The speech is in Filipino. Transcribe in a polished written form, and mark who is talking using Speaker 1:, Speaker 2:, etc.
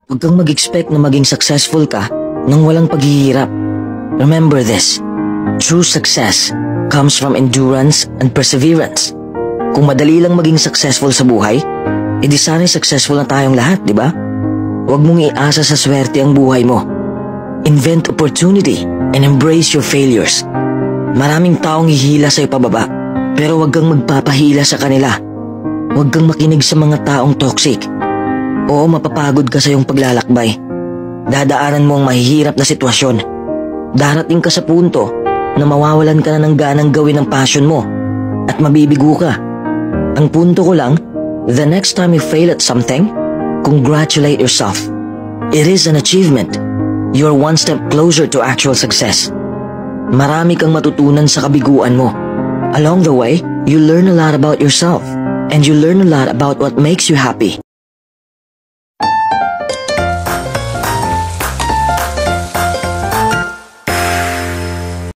Speaker 1: Huwag kang mag-expect na maging successful ka nang walang paghihirap. Remember this, true success comes from endurance and perseverance. Kung madali lang maging successful sa buhay, edi sana'y successful na tayong lahat, di ba? Huwag mong iasa sa swerte ang buhay mo. Invent opportunity and embrace your failures. Maraming taong hihila sa'yo pababa, pero huwag kang magpapahila sa kanila. Huwag kang makinig sa mga taong toxic. Oo, mapapagod ka sa iyong paglalakbay. Dadaanan mo ang mahihirap na sitwasyon. Darating ka sa punto na mawawalan ka na ng ganang gawin ang passion mo at mabibigo ka. Ang punto ko lang, the next time you fail at something, congratulate yourself. It is an achievement. You're one step closer to actual success. Marami kang matutunan sa kabiguan mo. Along the way, you learn a lot about yourself and you learn a lot about what makes you happy.